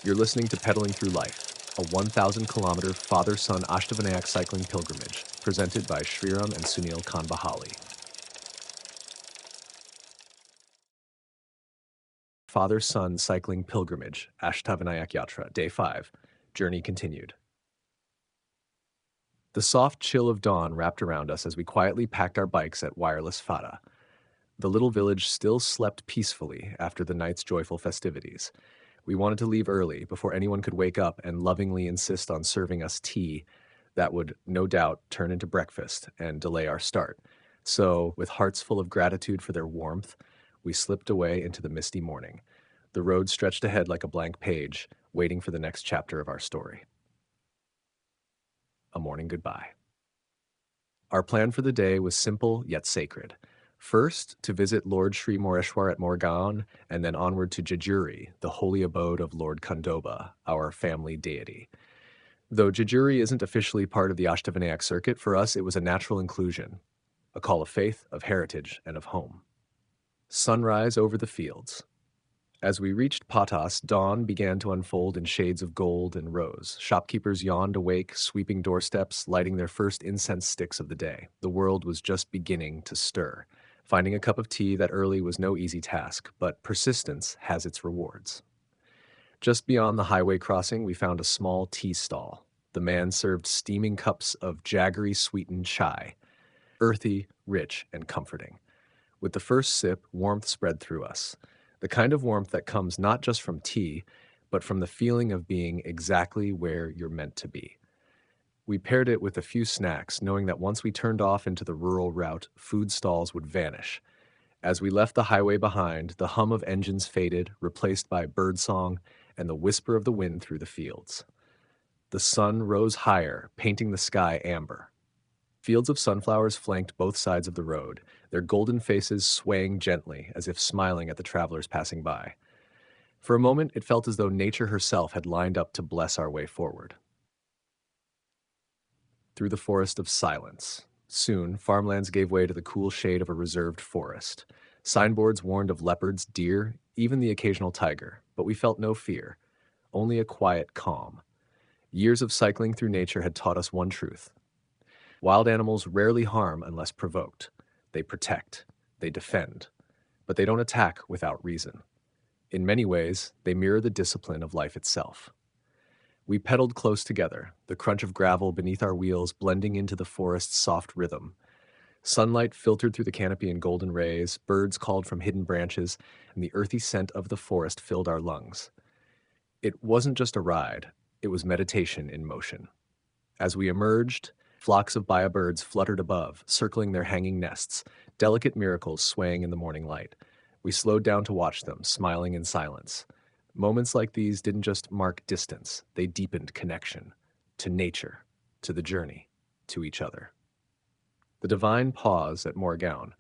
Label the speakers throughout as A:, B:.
A: You're listening to Pedaling Through Life, a 1,000-kilometer father-son Ashtavinayak cycling pilgrimage, presented by Shri and Sunilkhandbahale. Father-son cycling pilgrimage, Ashtavinayak Yatra, Day 5. Journey continued. The soft chill of dawn wrapped around us as we quietly packed our bikes at Wireless Phata. The little village still slept peacefully after the night's joyful festivities. We wanted to leave early before anyone could wake up and lovingly insist on serving us tea that would no doubt turn into breakfast and delay our start. So, with hearts full of gratitude for their warmth, we slipped away into the misty morning. The road stretched ahead like a blank page, waiting for the next chapter of our story. A morning goodbye. Our plan for the day was simple yet sacred. First, to visit Lord Shri Moreshwar at Moregaon, and then onward to Jejuri, the holy abode of Lord Khandoba, our family deity. Though Jejuri isn't officially part of the Ashtavinayak circuit, for us it was a natural inclusion, a call of faith, of heritage, and of home. Sunrise over the fields. As we reached Patas, dawn began to unfold in shades of gold and rose. Shopkeepers yawned awake, sweeping doorsteps, lighting their first incense sticks of the day. The world was just beginning to stir. Finding a cup of tea that early was no easy task, but persistence has its rewards. Just beyond the highway crossing, we found a small tea stall. The man served steaming cups of Jejuri-sweetened chai, earthy, rich, and comforting. With the first sip, warmth spread through us. The kind of warmth that comes not just from tea, but from the feeling of being exactly where you're meant to be. We paired it with a few snacks, knowing that once we turned off into the rural route, food stalls would vanish. As we left the highway behind, the hum of engines faded, replaced by birdsong and the whisper of the wind through the fields. The sun rose higher, painting the sky amber. Fields of sunflowers flanked both sides of the road, their golden faces swaying gently as if smiling at the travelers passing by. For a moment, it felt as though nature herself had lined up to bless our way forward. Through the forest of silence. Soon, farmlands gave way to the cool shade of a reserved forest. Signboards warned of leopards, deer, even the occasional tiger, but we felt no fear, only a quiet calm. Years of cycling through nature had taught us one truth. Wild animals rarely harm unless provoked. They protect, they defend, but they don't attack without reason. In many ways, they mirror the discipline of life itself. We pedaled close together, the crunch of gravel beneath our wheels blending into the forest's soft rhythm. Sunlight filtered through the canopy in golden rays, birds called from hidden branches, and the earthy scent of the forest filled our lungs. It wasn't just a ride, it was meditation in motion. As we emerged, flocks of birds fluttered above, circling their hanging nests, delicate miracles swaying in the morning light. We slowed down to watch them, smiling in silence. Moments like these didn't just mark distance, they deepened connection. To nature, to the journey, to each other. The divine pause at Moregaon.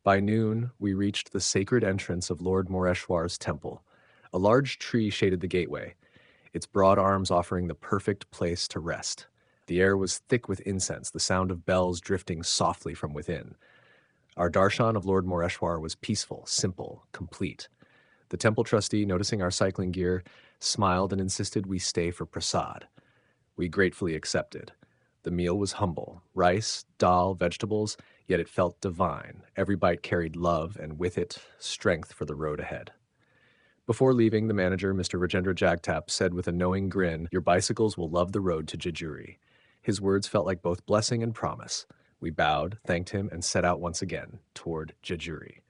A: By noon, we reached the sacred entrance of Lord Moreshwar's temple. A large tree shaded the gateway, its broad arms offering the perfect place to rest. The air was thick with incense, the sound of bells drifting softly from within. Our darshan of Lord Moreshwar was peaceful, simple, complete. The temple trustee, noticing our cycling gear, smiled and insisted we stay for prasad. We gratefully accepted. The meal was humble, rice, dal, vegetables, yet it felt divine. Every bite carried love, and with it, strength for the road ahead. Before leaving, the manager, Mr. Rajendra Jagtap, said with a knowing grin, "Your bicycles will love the road to Jejuri." His words felt like both blessing and promise. We bowed, thanked him, and set out once again, toward Jejuri.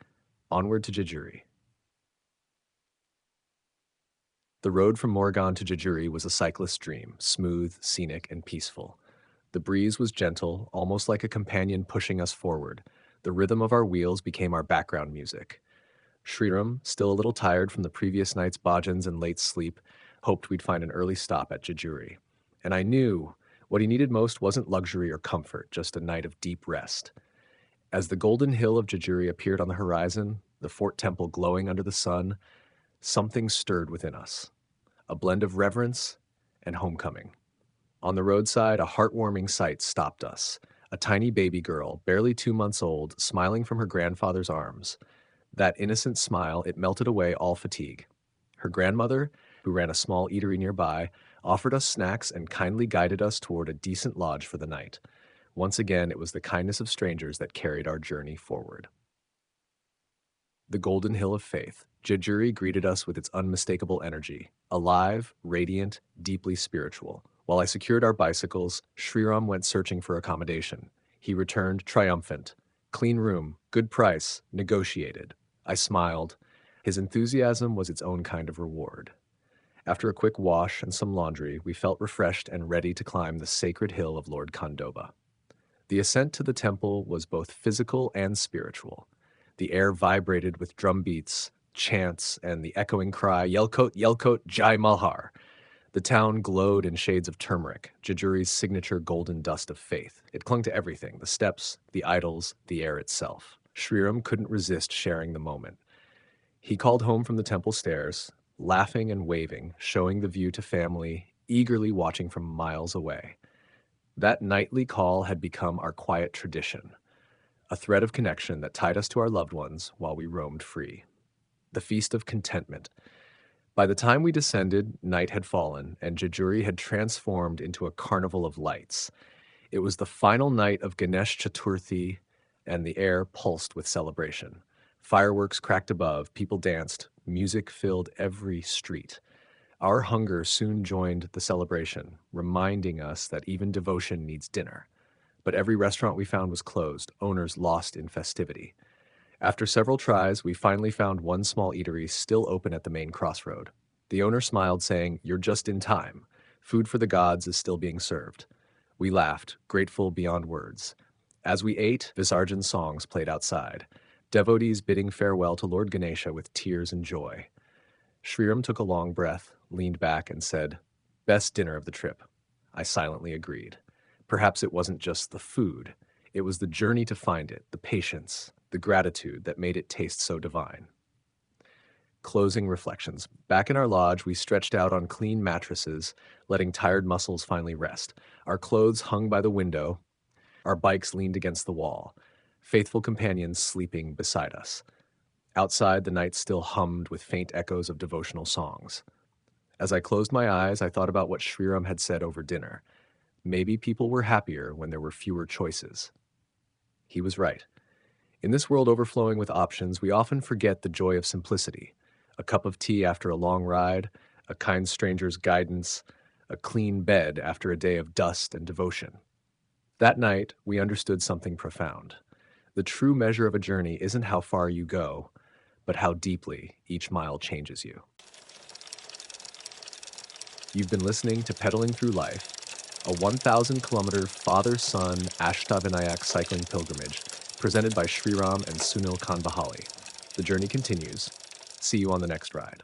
A: Onward to Jejuri. The road from Moregaon to Jejuri was a cyclist's dream, smooth, scenic, and peaceful. The breeze was gentle, almost like a companion pushing us forward. The rhythm of our wheels became our background music. Shriram, still a little tired from the previous night's bhajans and late sleep, hoped we'd find an early stop at Jejuri. And I knew what he needed most wasn't luxury or comfort, just a night of deep rest. As the golden hill of Jejuri appeared on the horizon, the fort temple glowing under the sun, something stirred within us. A blend of reverence and homecoming. On the roadside, a heartwarming sight stopped us. A tiny baby girl, barely 2 months old, smiling from her grandfather's arms. That innocent smile, it melted away all fatigue. Her grandmother, who ran a small eatery nearby, offered us snacks and kindly guided us toward a decent lodge for the night. Once again, it was the kindness of strangers that carried our journey forward. The Golden Hill of Faith. Jejuri greeted us with its unmistakable energy, alive, radiant, deeply spiritual. While I secured our bicycles, Shriram went searching for accommodation. He returned triumphant. Clean room, good price, negotiated. I smiled. His enthusiasm was its own kind of reward. After a quick wash and some laundry, we felt refreshed and ready to climb the sacred hill of Lord Khandoba. The ascent to the temple was both physical and spiritual. The air vibrated with drum beats, chants, and the echoing cry, Yelkot, Yelkot, Jai Malhar. The town glowed in shades of turmeric, Jejuri's signature golden dust of faith. It clung to everything, the steps, the idols, the air itself. Shriram couldn't resist sharing the moment. He called home from the temple stairs, laughing and waving, showing the view to family, eagerly watching from miles away. That nightly call had become our quiet tradition, a thread of connection that tied us to our loved ones while we roamed free. The Feast of Contentment. By the time we descended, night had fallen, and Jejuri had transformed into a carnival of lights. It was the final night of Ganesh Chaturthi, and the air pulsed with celebration. Fireworks cracked above, people danced, music filled every street. Our hunger soon joined the celebration, reminding us that even devotion needs dinner. But every restaurant we found was closed, owners lost in festivity. After several tries, we finally found one small eatery still open at the main crossroad. The owner smiled, saying, "You're just in time. Food for the gods is still being served." We laughed, grateful beyond words. As we ate, Visarjan songs played outside, devotees bidding farewell to Lord Ganesha with tears and joy. Shriram took a long breath, leaned back, and said, "Best dinner of the trip." I silently agreed. Perhaps it wasn't just the food. It was the journey to find it, the patience, the gratitude that made it taste so divine. Closing reflections. Back in our lodge, we stretched out on clean mattresses, letting tired muscles finally rest. Our clothes hung by the window, our bikes leaned against the wall, faithful companions sleeping beside us. Outside, the night still hummed with faint echoes of devotional songs. As I closed my eyes, I thought about what Shriram had said over dinner. Maybe people were happier when there were fewer choices. He was right. In this world overflowing with options, we often forget the joy of simplicity. A cup of tea after a long ride, a kind stranger's guidance, a clean bed after a day of dust and devotion. That night, we understood something profound. The true measure of a journey isn't how far you go, but how deeply each mile changes you. You've been listening to Pedaling Through Life, a 1,000-kilometer father-son Ashtavinayak cycling pilgrimage presented by Shriram and Sunilkhandbahale. The journey continues. See you on the next ride.